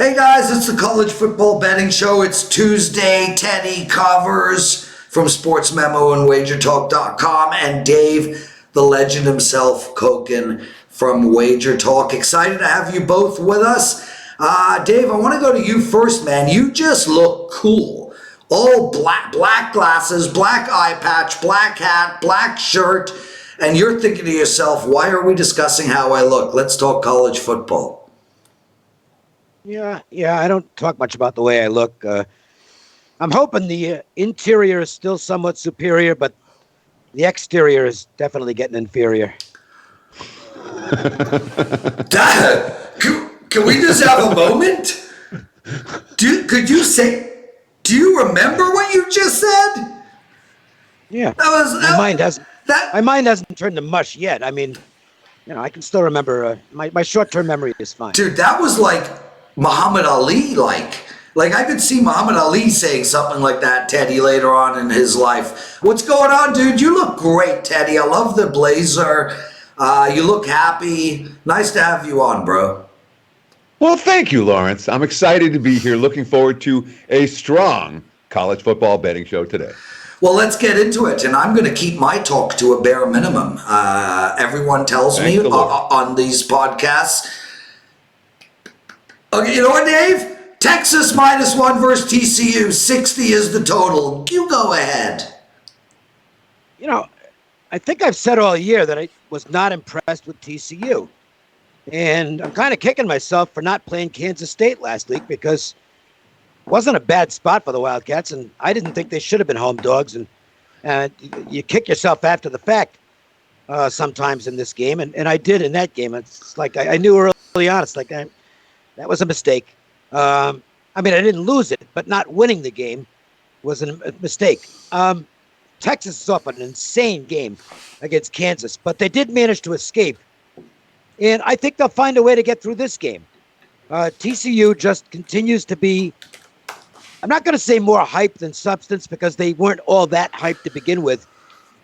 Hey guys, it's the College Football Betting Show. It's Tuesday. Teddy covers from Sports Memo and WagerTalk.com, and Dave, the legend himself, Cokin from Wager Talk. Excited to have you both with us. Dave, I want to go to you first, man. You just look cool. All black glasses, black eye patch, black hat, black shirt, and you're thinking to yourself, why are we discussing how I look? Let's talk college football. Yeah, I don't talk much about the way I look. I'm hoping the interior is still somewhat superior, but the exterior is definitely getting inferior. Can we just have a moment? Do you remember what you just said? Yeah. My mind hasn't turned to mush yet. I mean, I can still remember. My short-term memory is fine. Dude, that was like Muhammad Ali, like I could see Muhammad Ali saying something like that, Teddy, later on in his life. What's going on, dude? You look great, Teddy. I love the blazer. You look happy. Nice to have you on, bro. Well, thank you, Lawrence. I'm excited to be here. Looking forward to a strong college football betting show today. Well, let's get into it, and I'm going to keep my talk to a bare minimum. Everyone tells me on these podcasts. Okay, you know what, Dave? Texas -1 versus TCU. 60 is the total. You go ahead. I think I've said all year that I was not impressed with TCU. And I'm kind of kicking myself for not playing Kansas State last week because it wasn't a bad spot for the Wildcats, and I didn't think they should have been home dogs. And you kick yourself after the fact sometimes in this game, and I did in that game. It's like I knew early on. It's like that was a mistake. I didn't lose it, but not winning the game was a mistake. Texas is off an insane game against Kansas, but they did manage to escape. And I think they'll find a way to get through this game. TCU just continues to be, I'm not going to say more hype than substance because they weren't all that hyped to begin with.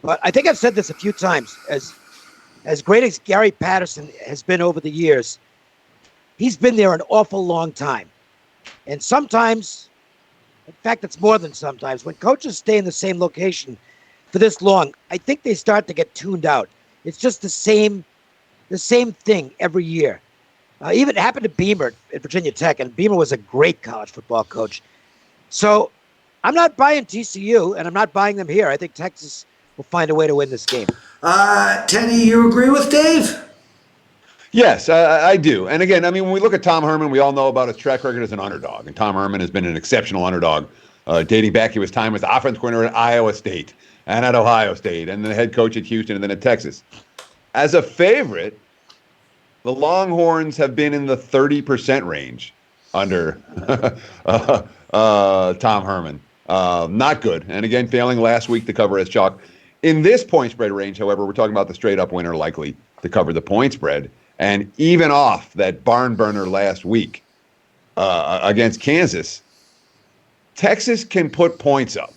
But I think I've said this a few times. As great as Gary Patterson has been over the years, he's been there an awful long time. And sometimes, in fact, it's more than sometimes, when coaches stay in the same location for this long, I think they start to get tuned out. It's just the same thing every year. Even happened to Beamer at Virginia Tech, and Beamer was a great college football coach. So I'm not buying TCU, and I'm not buying them here. I think Texas will find a way to win this game. Teddy, you agree with Dave? Yes, I do. And again, when we look at Tom Herman, we all know about his track record as an underdog. And Tom Herman has been an exceptional underdog dating back to his time as offense coordinator at Iowa State and at Ohio State and the head coach at Houston and then at Texas. As a favorite, the Longhorns have been in the 30% range under Tom Herman. Not good. And again, failing last week to cover as chalk. In this point spread range, however, we're talking about the straight-up winner likely to cover the point spread. And even off that barn burner last week against Kansas, Texas can put points up.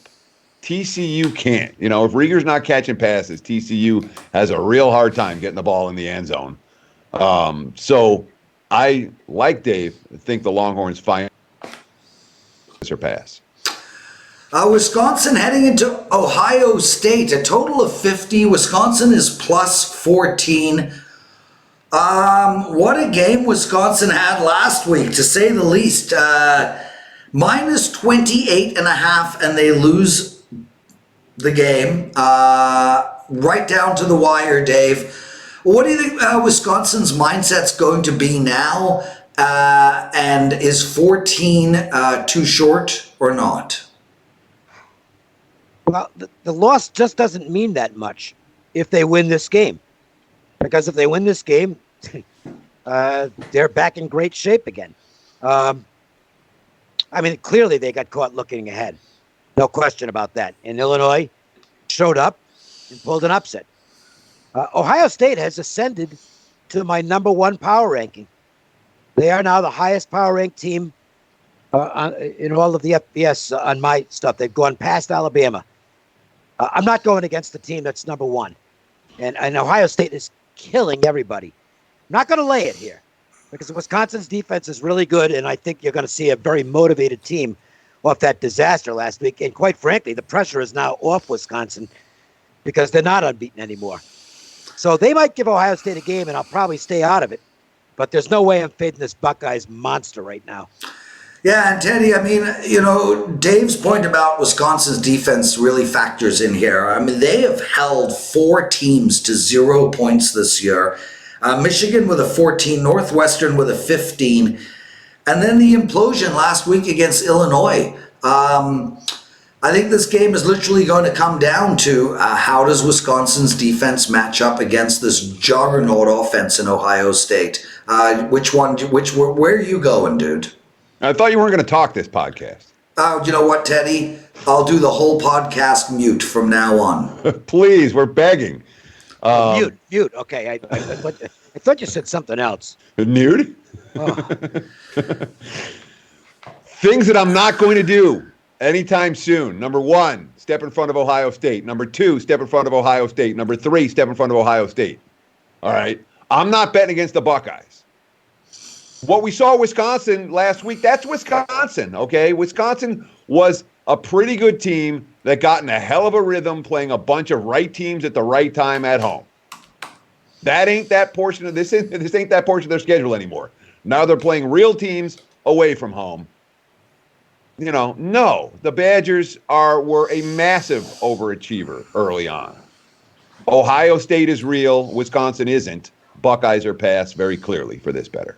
TCU can't. If Rieger's not catching passes, TCU has a real hard time getting the ball in the end zone. So I, like Dave, think the Longhorns find surpass. Wisconsin heading into Ohio State, a total of 50. Wisconsin is plus 14. What a game Wisconsin had last week, to say the least. Minus 28.5, and they lose the game right down to the wire, Dave. What do you think Wisconsin's mindset's going to be now? And is 14 too short or not? Well, the loss just doesn't mean that much if they win this game. Because if they win this game, they're back in great shape again. Clearly they got caught looking ahead. No question about that. And Illinois showed up and pulled an upset. Ohio State has ascended to my number one power ranking. They are now the highest power ranked team in all of the FBS on my stuff. They've gone past Alabama. I'm not going against the team that's number one. And Ohio State is killing everybody. I'm not going to lay it here because Wisconsin's defense is really good, and I think you're going to see a very motivated team off that disaster last week. And quite frankly, the pressure is now off Wisconsin because they're not unbeaten anymore. So they might give Ohio State a game, and I'll probably stay out of it. But there's no way I'm fading this Buckeyes monster right now. Yeah, and Teddy, I mean, Dave's point about Wisconsin's defense really factors in here. I mean, they have held 4 teams to 0 points this year. Michigan with a 14, Northwestern with a 15, and then the implosion last week against Illinois. I think this game is literally going to come down to how does Wisconsin's defense match up against this juggernaut offense in Ohio State? Where are you going, dude? I thought you weren't going to talk this podcast. You know what, Teddy? I'll do the whole podcast mute from now on. Please, we're begging. Mute. Okay, I thought you said something else. Nude? Oh. Things that I'm not going to do anytime soon. Number 1, step in front of Ohio State. Number 2, step in front of Ohio State. Number 3, step in front of Ohio State. All right? I'm not betting against the Buckeyes. What we saw Wisconsin last week, that's Wisconsin, okay? Wisconsin was a pretty good team that got in a hell of a rhythm playing a bunch of right teams at the right time at home. That ain't that portion of this ain't that portion of their schedule anymore. Now they're playing real teams away from home. No, the Badgers were a massive overachiever early on. Ohio State is real, Wisconsin isn't. Buckeyes are past very clearly for this better.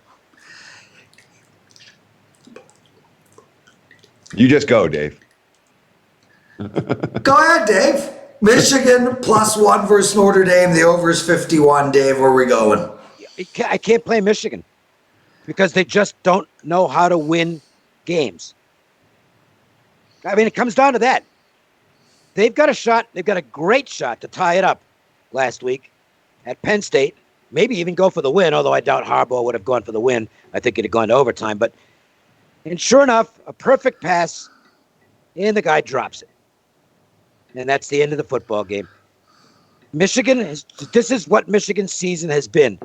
You just go, Dave. Go ahead, Dave. Michigan +1 versus Notre Dame. The over is 51. Dave, where are we going? I can't play Michigan because they just don't know how to win games. I mean, it comes down to that. They've got a shot. They've got a great shot to tie it up last week at Penn State. Maybe even go for the win, although I doubt Harbaugh would have gone for the win. I think it'd have gone to overtime. And sure enough, a perfect pass, and the guy drops it. And that's the end of the football game. This is what Michigan's season has been.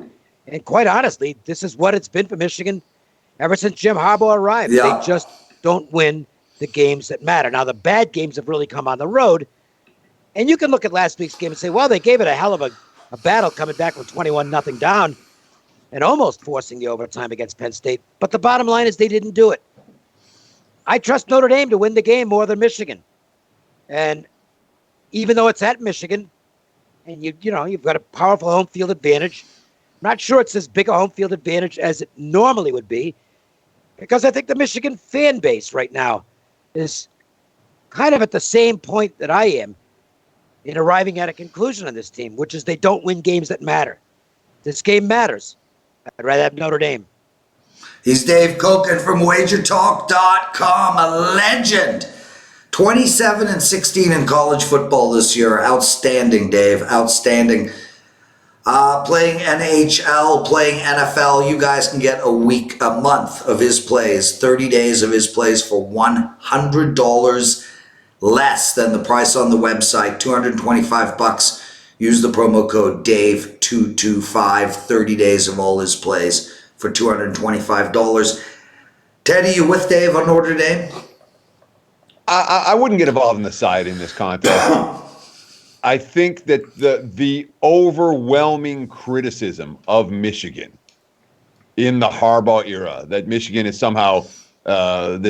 And quite honestly, this is what it's been for Michigan ever since Jim Harbaugh arrived. Yeah. They just don't win the games that matter. Now, the bad games have really come on the road. And you can look at last week's game and say, well, they gave it a hell of a battle coming back from 21-0 down and almost forcing the overtime against Penn State. But the bottom line is they didn't do it. I trust Notre Dame to win the game more than Michigan. And even though it's at Michigan, and you've got a powerful home field advantage, I'm not sure it's as big a home field advantage as it normally would be, because I think the Michigan fan base right now is kind of at the same point that I am in arriving at a conclusion on this team, which is they don't win games that matter. This game matters. I'd rather have Notre Dame. He's Dave Cokin from WagerTalk.com, a legend. 27-16 in college football this year. Outstanding, Dave. Outstanding. Playing NHL, playing NFL. You guys can get a month of his plays, 30 days of his plays for $100 less than the price on the website, $225. Use the promo code DAVE225, 30 days of all his plays for $225. Teddy, you with Dave on Notre Dame? I wouldn't get involved in the side in this contest. I think that the overwhelming criticism of Michigan in the Harbaugh era, that Michigan is somehow a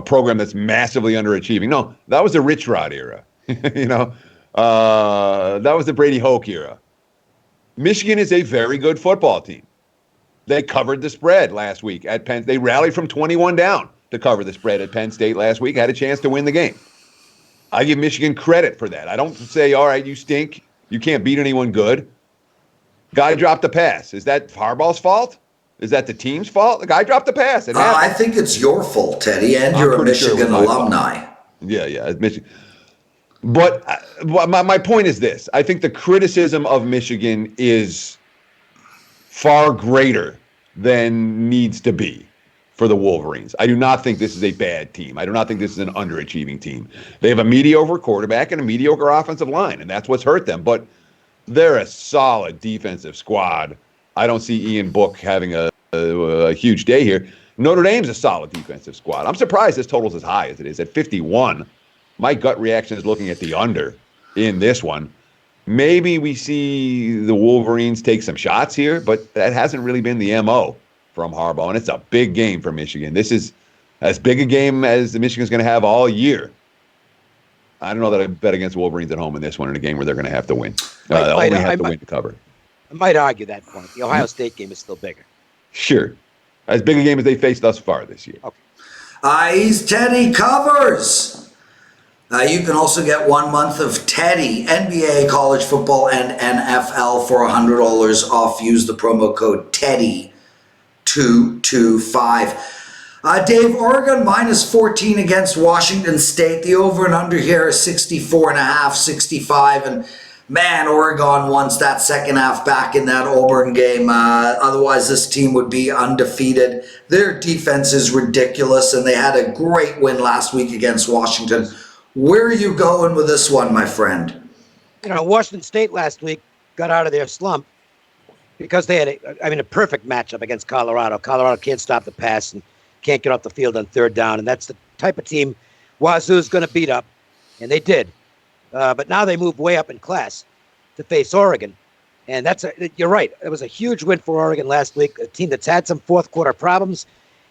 program that's massively underachieving. No, that was the Rich Rod era. That was the Brady Hoke era. Michigan is a very good football team. They covered the spread last week at Penn. They rallied from 21 down to cover the spread at Penn State last week, had a chance to win the game. I give Michigan credit for that. I don't say, all right, you stink. You can't beat anyone good. Guy dropped a pass. Is that Harbaugh's fault? Is that the team's fault? The guy dropped a pass. I think it's your fault, Teddy, and you're a Michigan alumni. Yeah, Michigan. But my point is this. I think the criticism of Michigan is far greater than needs to be for the Wolverines. I do not think this is a bad team. I do not think this is an underachieving team. They have a mediocre quarterback and a mediocre offensive line, and that's what's hurt them. But they're a solid defensive squad. I don't see Ian Book having a a huge day here. Notre Dame's a solid defensive squad. I'm surprised this total's as high as it is at 51. My gut reaction is looking at the under in this one. Maybe we see the Wolverines take some shots here, but that hasn't really been the MO from Harbaugh, and it's a big game for Michigan. This is as big a game as the Michigan's going to have all year. I don't know that I bet against Wolverines at home in this one in a game where they're going to have to win. Only have to win to cover. I might argue that point. The Ohio State game is still bigger. Sure. As big a game as they faced thus far this year. Okay. He's Teddy covers. You can also get 1 month of Teddy, NBA, college football, and NFL for $100 off. Use the promo code TEDDY225. Dave, Oregon minus 14 against Washington State. The over and under here is 64.5, 65. And man, Oregon wants that second half back in that Auburn game. Otherwise, this team would be undefeated. Their defense is ridiculous, and they had a great win last week against Washington. Where are you going with this one, my friend? Washington State last week got out of their slump because they had a perfect matchup against Colorado. Colorado can't stop the pass and can't get off the field on third down, and that's the type of team Wazoo's going to beat up, and they did. But now they move way up in class to face Oregon, and you're right. It was a huge win for Oregon last week, a team that's had some fourth quarter problems,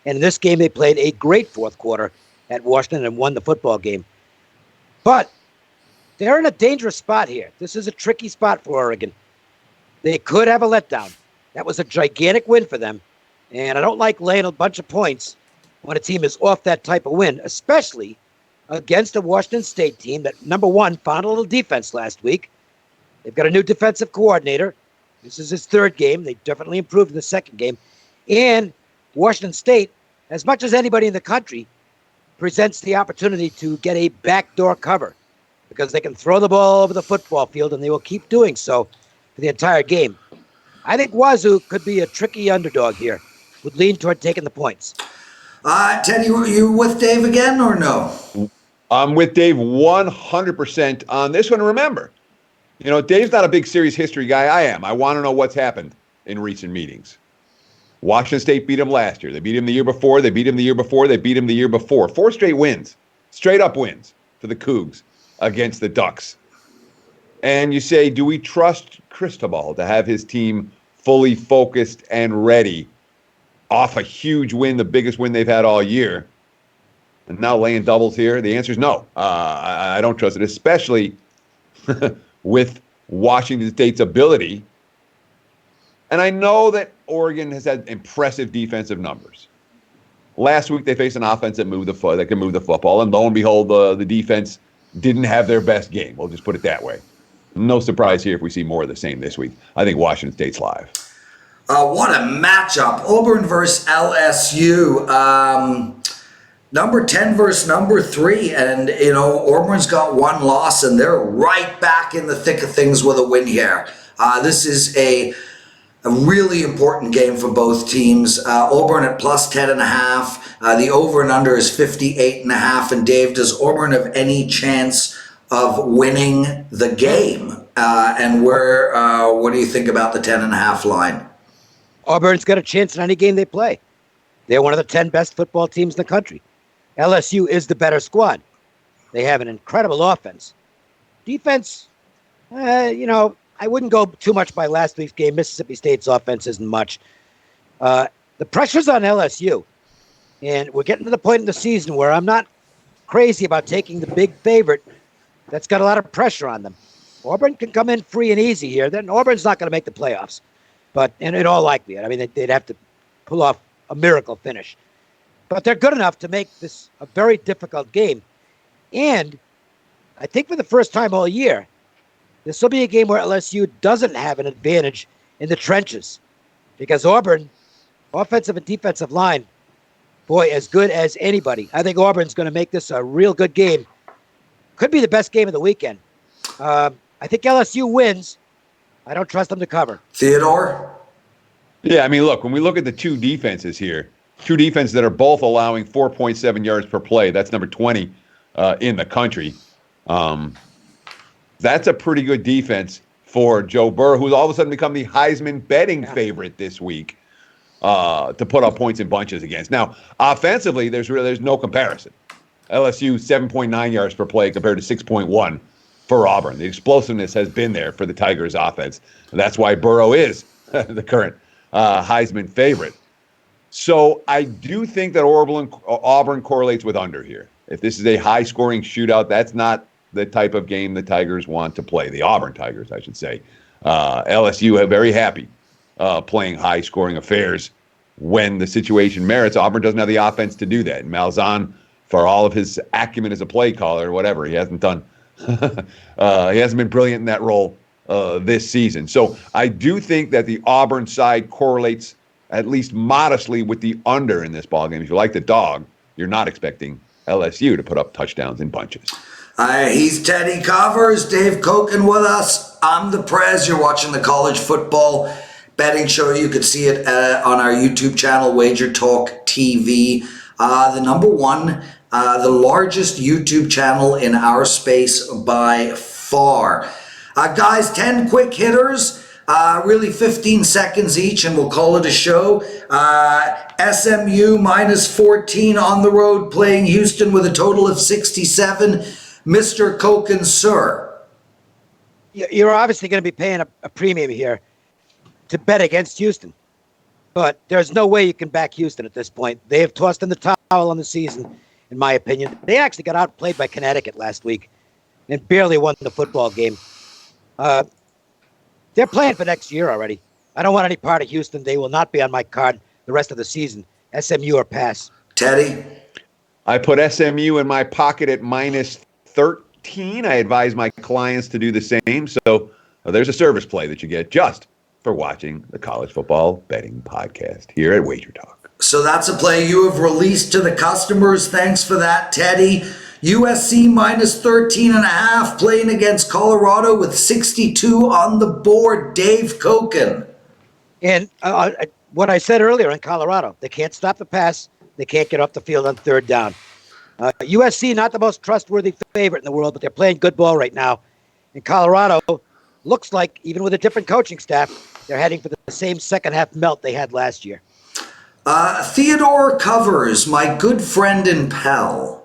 and in this game they played a great fourth quarter at Washington and won the football game. But they're in a dangerous spot here. This is a tricky spot for Oregon. They could have a letdown. That was a gigantic win for them, and I don't like laying a bunch of points when a team is off that type of win, especially against a Washington State team that, number one, found a little defense last week. They've got a new defensive coordinator. This is his third game. They definitely improved in the second game. And Washington State, as much as anybody in the country, presents the opportunity to get a backdoor cover because they can throw the ball over the football field, and they will keep doing so for the entire game. I think Wazoo could be a tricky underdog here. Would lean toward taking the points. Teddy, you with Dave again or no? I'm with Dave 100% on this one. Remember, Dave's not a big series history guy. I am. I want to know what's happened in recent meetings. Washington State beat him last year. They beat him the year before. They beat him the year before. They beat him the year before. 4 straight wins, straight up wins for the Cougs against the Ducks. And you say, do we trust Cristobal to have his team fully focused and ready off a huge win, the biggest win they've had all year, and now laying doubles here? The answer is no. I don't trust it, especially with Washington State's ability. And I know that Oregon has had impressive defensive numbers. Last week they faced an offense that can move the football, and lo and behold, the defense didn't have their best game. We'll just put it that way. No surprise here if we see more of the same this week. I think Washington State's live. What a matchup. Auburn versus LSU. Number 10 versus number 3. And, Auburn's got 1 loss, and they're right back in the thick of things with a win here. This is a really important game for both teams. Auburn at plus 10.5. The over and under is 58.5. And, Dave, does Auburn have any chance of winning the game? And what do you think about the 10.5 line? Auburn's got a chance in any game they play. They're one of the 10 best football teams in the country. LSU is the better squad. They have an incredible offense. Defense, I wouldn't go too much by last week's game. Mississippi State's offense isn't much. The pressure's on LSU. And we're getting to the point in the season where I'm not crazy about taking the big favorite that's got a lot of pressure on them. Auburn can come in free and easy here. Then Auburn's not going to make the playoffs. But in all likelihood, they'd have to pull off a miracle finish. But they're good enough to make this a very difficult game. And I think for the first time all year, this will be a game where LSU doesn't have an advantage in the trenches. Because Auburn, offensive and defensive line, boy, as good as anybody. I think Auburn's going to make this a real good game. Could be the best game of the weekend. I think LSU wins. I don't trust them to cover. Theodore? Yeah, look, when we look at the two defenses here, two defenses that are both allowing 4.7 yards per play, that's number 20 in the country. That's a pretty good defense for Joe Burrow, who's all of a sudden become the Heisman betting favorite this week. to put up points in bunches against. Now, offensively, there's no comparison. LSU 7.9 yards per play compared to 6.1 for Auburn. The explosiveness has been there for the Tigers offense. That's why Burrow is the current Heisman favorite. So I do think that Auburn correlates with under here. If this is a high-scoring shootout, that's not the type of game the Tigers want to play. The Auburn Tigers, I should say. LSU are very happy playing high-scoring affairs when the situation merits. Auburn doesn't have the offense to do that. And Malzahn, for all of his acumen as a play caller or whatever, he hasn't done. He hasn't been brilliant in that role this season. So I do think that the Auburn side correlates at least modestly with the under in this ballgame. If you like the dog, you're not expecting LSU to put up touchdowns in bunches. He's Teddy Covers, Dave Cokin with us. I'm the Prez. You're watching the college football betting show. You could see it on our YouTube channel, Wager Talk TV. The number one, the largest YouTube channel in our space by far. Guys, 10 quick hitters. Really 15 seconds each, and we'll call it a show. SMU minus 14 on the road, playing Houston with a total of 67. Mr. Cokin, sir. You're obviously going to be paying a premium here to bet against Houston. But there's no way you can back Houston at this point. They have tossed in the towel on the season, in my opinion. They actually got outplayed by Connecticut last week and barely won the football game. They're playing for next year already. I don't want any part of Houston. They will not be on my card the rest of the season. SMU or pass. Teddy? I put SMU in my pocket at minus 13. I advise my clients to do the same. So there's a service play that you get just for watching the College Football Betting Podcast here at Wager Talk. So that's a play you have released to the customers. Thanks for that, Teddy. USC minus 13.5 playing against Colorado with 62 on the board. Dave Cokin. And what I said earlier in Colorado, they can't stop the pass. They can't get off the field on third down. USC, not the most trustworthy favorite in the world, but they're playing good ball right now. And Colorado looks like, even with a different coaching staff, they're heading for the same second half melt they had last year. Theodore Covers, my good friend in Pell.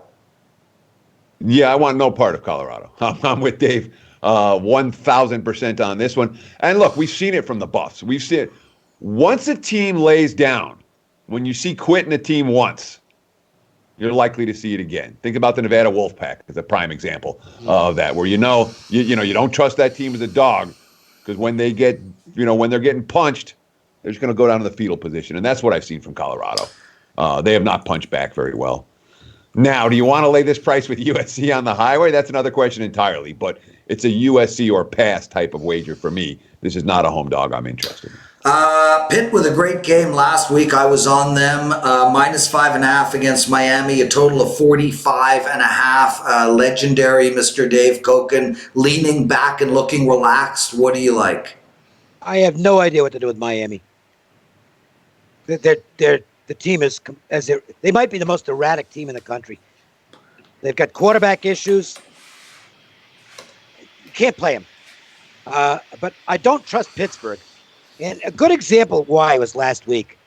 Yeah, I want no part of Colorado. I'm with Dave 1,000% on this one. And look, we've seen it from the Buffs. We've seen it. Once a team lays down, when you see quitting a team once, you're likely to see it again. Think about the Nevada Wolfpack as a prime example of that, where you don't trust that team as a dog because when they get, when they're getting punched, they're just going to go down to the fetal position. And that's what I've seen from Colorado. They have not punched back very well. Now, do you want to lay this price with USC on the highway? That's another question entirely, but it's a USC or pass type of wager for me. This is not a home dog I'm interested in. Pitt with a great game last week. I was on them. Minus 5.5 against Miami, a total of 45.5. Legendary Mr. Dave Cokin, leaning back and looking relaxed. What do you like? I have no idea what to do with Miami. The team is, they might be the most erratic team in the country. They've got quarterback issues. You can't play them. But I don't trust Pittsburgh. And a good example of why was last week.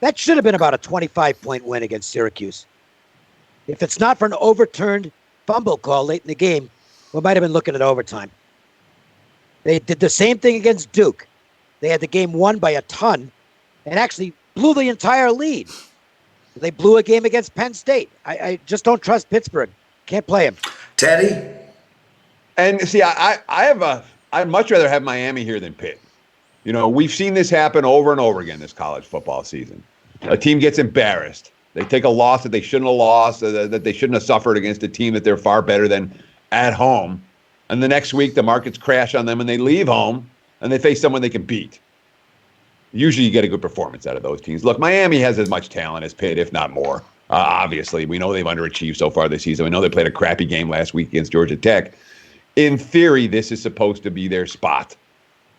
That should have been about a 25-point win against Syracuse. If it's not for an overturned fumble call late in the game, we might have been looking at overtime. They did the same thing against Duke. They had the game won by a ton and actually blew the entire lead. They blew a game against Penn State. I just don't trust Pittsburgh. Can't play him. Teddy? And see, I'd much rather have Miami here than Pitt. We've seen this happen over and over again this college football season. A team gets embarrassed. They take a loss that they shouldn't have lost, that they shouldn't have suffered against a team that they're far better than at home. And the next week, the markets crash on them and they leave home and they face someone they can beat. Usually you get a good performance out of those teams. Look, Miami has as much talent as Pitt, if not more. Obviously, we know they've underachieved so far this season. We know they played a crappy game last week against Georgia Tech. In theory, this is supposed to be their spot.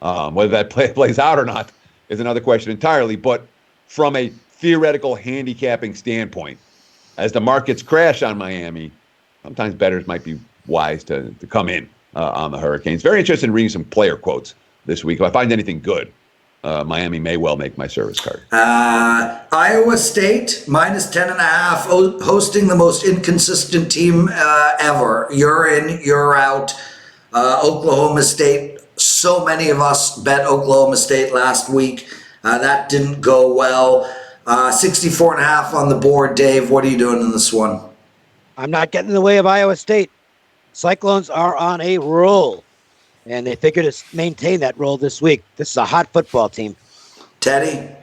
Whether that plays out or not is another question entirely. But from a theoretical handicapping standpoint, as the markets crash on Miami, sometimes bettors might be wise to come in on the Hurricanes. Very interested in reading some player quotes this week. If I find anything good Miami may well make my service card. Iowa State minus 10.5, hosting the most inconsistent team ever. You're in, you're out. Oklahoma State. So many of us bet Oklahoma State last week. That didn't go well. 64.5 on the board. Dave, what are you doing in this one? I'm not getting in the way of Iowa State. Cyclones are on a roll, and they figure to maintain that roll this week. This is a hot football team. Teddy?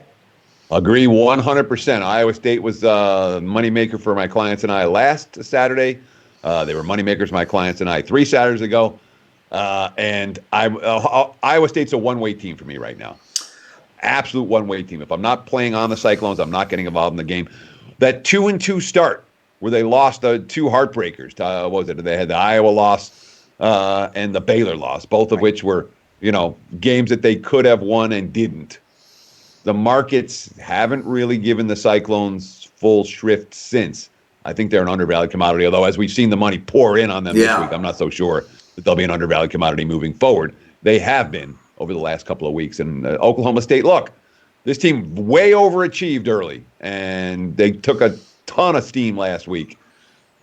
Agree 100%. Iowa State was moneymaker for my clients and I last Saturday. They were moneymakers for my clients and I 3 Saturdays ago. And Iowa State's a one-way team for me right now. Absolute one-way team. If I'm not playing on the Cyclones, I'm not getting involved in the game. That 2-2 start where they lost the 2 heartbreakers. What was it? They had the Iowa loss and the Baylor loss, both of which were, games that they could have won and didn't. The markets haven't really given the Cyclones full shrift since. I think they're an undervalued commodity, although as we've seen the money pour in on them this week, I'm not so sure that they'll be an undervalued commodity moving forward. They have been over the last couple of weeks. And Oklahoma State, look, this team way overachieved early, and they took a ton of steam last week.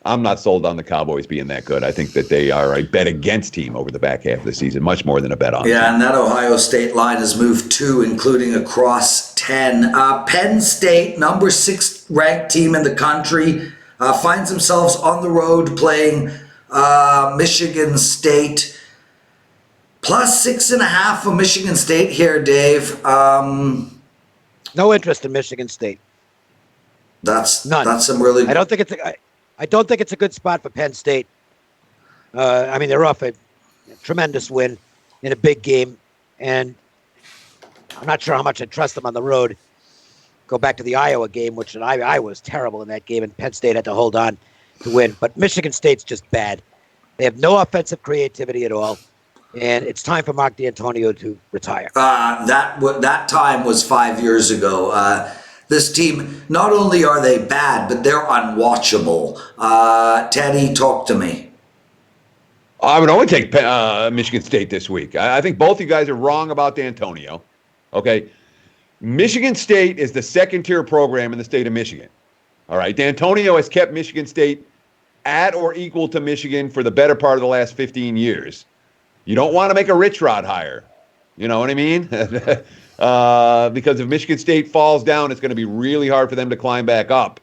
I'm not sold on the Cowboys being that good. I think that they are a bet against team over the back half of the season, much more than a bet on. Yeah, team. and that Ohio State line has moved 2, including across 10. Penn State, number 6 ranked team in the country, finds themselves on the road playing Michigan State. Plus 6.5 for Michigan State here, Dave. No interest in Michigan State. That's None. That's some really. I don't think it's a good spot for Penn State. They're off a tremendous win in a big game, and I'm not sure how much I trust them on the road. Go back to the Iowa game, which I was terrible in that game, and Penn State had to hold on to win. But Michigan State's just bad. They have no offensive creativity at all. And it's time for Mark D'Antonio to retire. That time was 5 years ago. This team, not only are they bad, but they're unwatchable. Teddy, talk to me. I would only take Michigan State this week. I think both you guys are wrong about D'Antonio. Okay. Michigan State is the second-tier program in the state of Michigan. All right. D'Antonio has kept Michigan State at or equal to Michigan for the better part of the last 15 years. You don't want to make a rich rod hire. You know what I mean? Because if Michigan State falls down, it's going to be really hard for them to climb back up.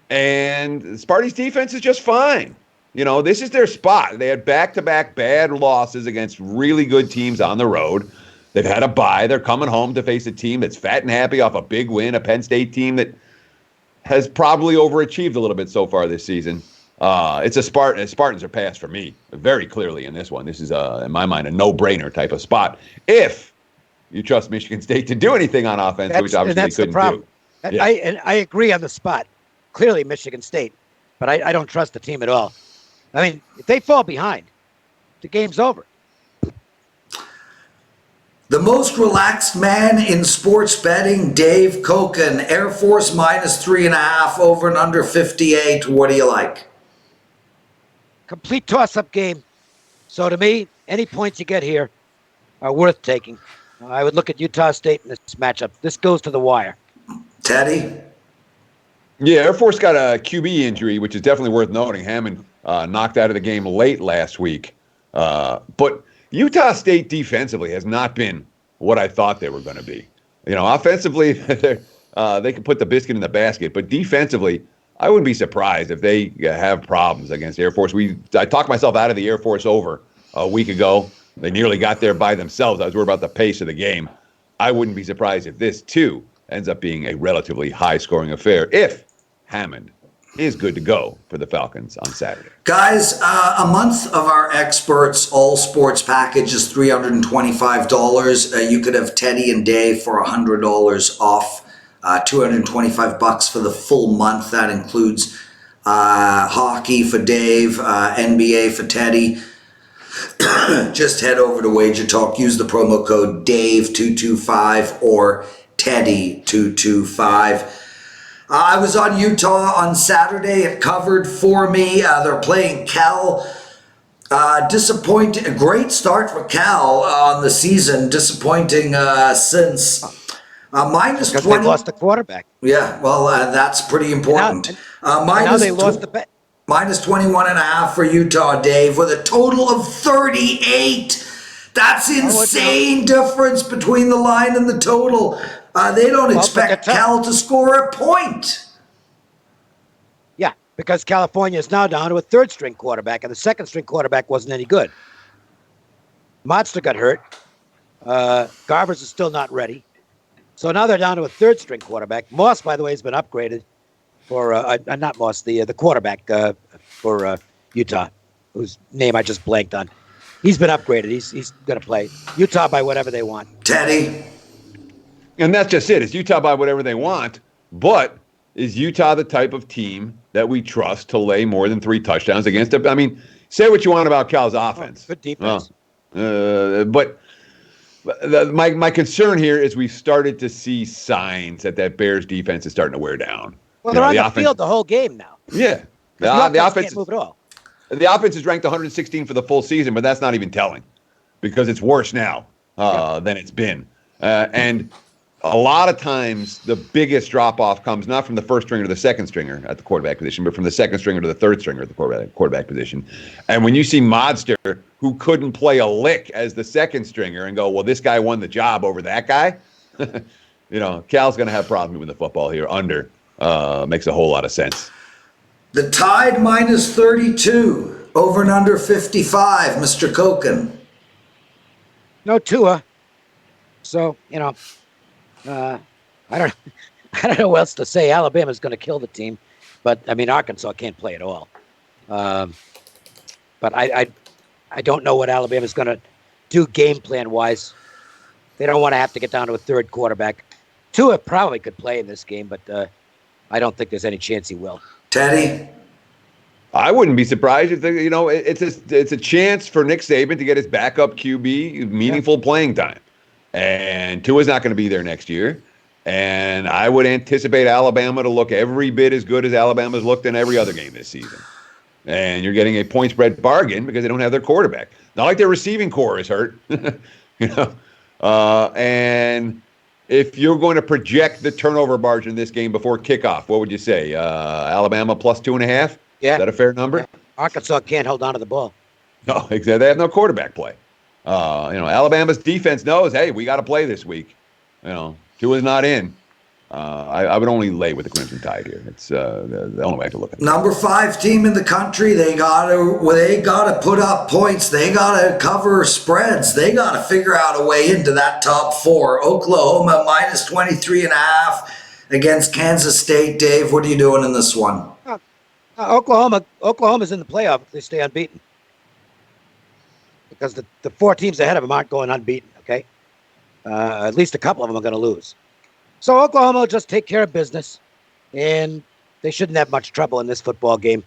And Sparty's defense is just fine. This is their spot. They had back-to-back bad losses against really good teams on the road. They've had a bye. They're coming home to face a team that's fat and happy off a big win, a Penn State team that has probably overachieved a little bit so far this season. It's a Spartan. Spartans are passed for me very clearly in this one. This is, in my mind, a no-brainer type of spot. If you trust Michigan State to do anything on offense, which obviously they couldn't do. Yeah. I agree on the spot. Clearly Michigan State, but I don't trust the team at all. If they fall behind, the game's over. The most relaxed man in sports betting, Dave Cokin. Air Force minus 3.5, over and under 58. What do you like? Complete toss-up game. So to me, any points you get here are worth taking. I would look at Utah State in this matchup. This goes to the wire. Teddy? Yeah, Air Force got a QB injury, which is definitely worth noting. Hammond knocked out of the game late last week. But Utah State defensively has not been what I thought they were going to be. Offensively, they can put the biscuit in the basket, but defensively, I wouldn't be surprised if they have problems against Air Force. I talked myself out of the Air Force over a week ago. They nearly got there by themselves. I was worried about the pace of the game. I wouldn't be surprised if this, too, ends up being a relatively high-scoring affair if Hammond is good to go for the Falcons on Saturday. Guys, a month of our experts all sports package is $325. You could have Teddy and Dave for $100 off. $225 for the full month. That includes hockey for Dave, NBA for Teddy. Just head over to Wager Talk. Use the promo code DAVE225 or Teddy225. I was on Utah on Saturday. It covered for me. They're playing Cal. Disappointing. A great start for Cal on the season. Disappointing since minus Because they 20. lost the quarterback. Yeah, well, that's pretty And important. now Minus they lost the bet. minus 21.5 for Utah, Dave, with a total of 38. That's insane difference between the line and the total. They don't expect Cal to score a point. Yeah, because California is now down to a third-string quarterback, and the second-string quarterback wasn't any good. Monster got hurt. Garvers is still not ready. So now they're down to a third-string quarterback. Moss, by the way, has been upgraded for not Moss, the quarterback for Utah, whose name I just blanked on. He's been upgraded. He's going to play Utah by whatever they want. Teddy. And that's just it. It's Utah by whatever they want. But is Utah the type of team that we trust to lay more than 3 touchdowns against it? I mean, say what you want about Cal's offense. Good defense. But my concern here is we've started to see signs that Bears defense is starting to wear down. Well, they're on the field the whole game now. Yeah. The offense can't move at all. The offense is ranked 116 for the full season, but that's not even telling because it's worse now than it's been. And a lot of times the biggest drop-off comes not from the first stringer to the second stringer at the quarterback position, but from the second stringer to the third stringer at the quarterback position. And when you see Modster, who couldn't play a lick as the second stringer, and go, well, this guy won the job over that guy, Cal's going to have problems moving the football here. Makes a whole lot of sense. The Tide minus 32, over and under 55, Mr. Cokin. No Tua. So, I don't know what else to say. Alabama's going to kill the team, but I mean Arkansas can't play at all. But I don't know what Alabama's going to do game plan wise. They don't want to have to get down to a third quarterback. Tua probably could play in this game, but I don't think there's any chance he will. Teddy. I wouldn't be surprised if it's a chance for Nick Saban to get his backup QB meaningful playing time. And Tua's not going to be there next year. And I would anticipate Alabama to look every bit as good as Alabama's looked in every other game this season. And you're getting a point spread bargain because they don't have their quarterback. Not like their receiving core is hurt. And if you're going to project the turnover margin in this game before kickoff, what would you say? Alabama plus 2.5? Yeah. Is that a fair number? Yeah. Arkansas can't hold on to the ball. No, exactly. They have no quarterback play. Alabama's defense knows, hey, we got to play this week. Tua's not in. I would only lay with the Crimson Tide here. It's the only way I have to look at it. Number 5 team in the country. They gotta put up points. They gotta cover spreads. They gotta figure out a way into that top 4. Oklahoma minus 23.5 against Kansas State. Dave, what are you doing in this one? Oklahoma's in the playoff if they stay unbeaten. Because the 4 teams ahead of them aren't going unbeaten, okay? At least a couple of them are going to lose. So Oklahoma will just take care of business, and they shouldn't have much trouble in this football game.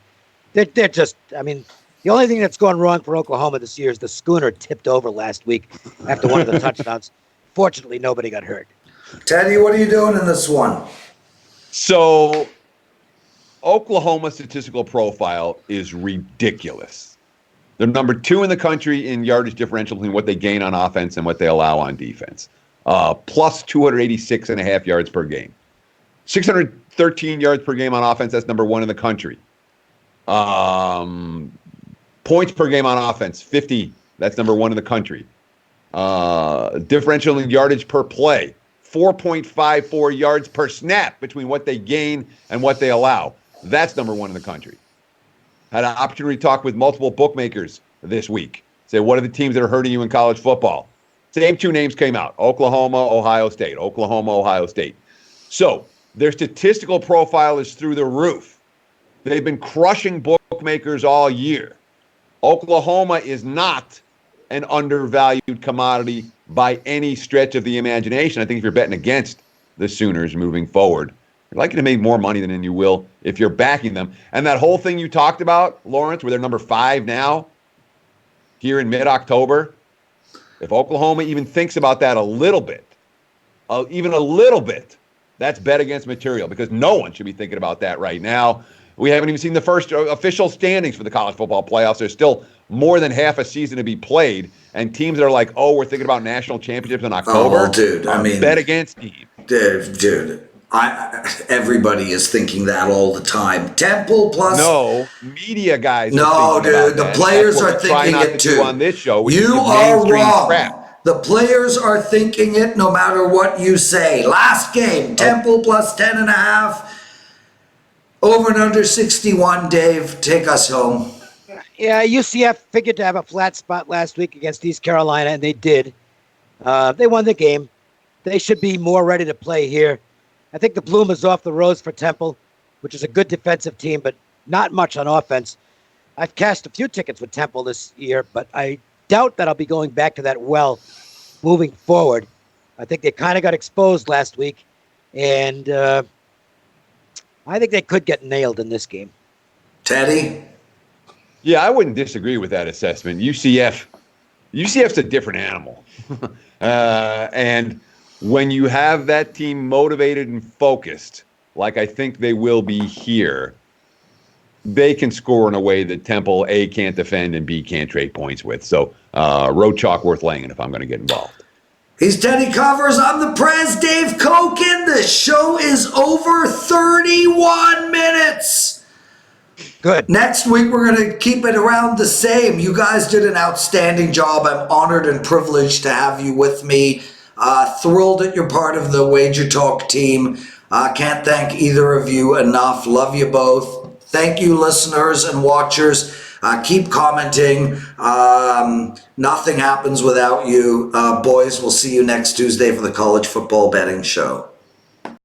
They're just, the only thing that's gone wrong for Oklahoma this year is the schooner tipped over last week after one of the touchdowns. Fortunately, nobody got hurt. Teddy, what are you doing in this one? So Oklahoma's statistical profile is ridiculous. They're number 2 in the country in yardage differential between what they gain on offense and what they allow on defense. Plus 286.5 yards per game. 613 yards per game on offense, that's number 1 in the country. Points per game on offense, 50, that's number 1 in the country. Differential in yardage per play, 4.54 yards per snap between what they gain and what they allow. That's number 1 in the country. Had an opportunity to talk with multiple bookmakers this week. Say, what are the teams that are hurting you in college football? Same 2 names came out, Oklahoma, Ohio State. Oklahoma, Ohio State. So their statistical profile is through the roof. They've been crushing bookmakers all year. Oklahoma is not an undervalued commodity by any stretch of the imagination. I think if you're betting against the Sooners moving forward, you're likely to make more money than you will if you're backing them. And that whole thing you talked about, Lawrence, where they're number 5 now, here in mid-October, if Oklahoma even thinks about that a little bit, even a little bit, that's bet against material because no one should be thinking about that right now. We haven't even seen the first official standings for the college football playoffs. There's still more than half a season to be played, and teams that are like, oh, we're thinking about national championships in October. Oh, dude, I mean, bet against teams. Dude, everybody is thinking that all the time. Temple plus. No, media guys. No, dude, the players are thinking it too. On this show, you are wrong. The players are thinking it no matter what you say. Last game, Temple plus 10.5. Over and under 61, Dave. Take us home. Yeah, UCF figured to have a flat spot last week against East Carolina, and they did. They won the game. They should be more ready to play here. I think the bloom is off the rose for Temple, which is a good defensive team, but not much on offense. I've cashed a few tickets with Temple this year, but I doubt that I'll be going back to that well moving forward. I think they kind of got exposed last week, and I think they could get nailed in this game. Teddy? Yeah, I wouldn't disagree with that assessment. UCF's a different animal. And when you have that team motivated and focused, like I think they will be here, they can score in a way that Temple, A, can't defend, and B, can't trade points with. So road chalk worth laying if I'm going to get involved. He's Teddy Covers. I'm the Prez, Dave Cokin. The show is over 31 minutes. Good. Next week, we're going to keep it around the same. You guys did an outstanding job. I'm honored and privileged to have you with me. Thrilled that you're part of the Wager Talk team. Can't thank either of you enough. Love you both. Thank you, listeners and watchers. Keep commenting. Nothing happens without you. Boys, we'll see you next Tuesday for the College Football Betting Show.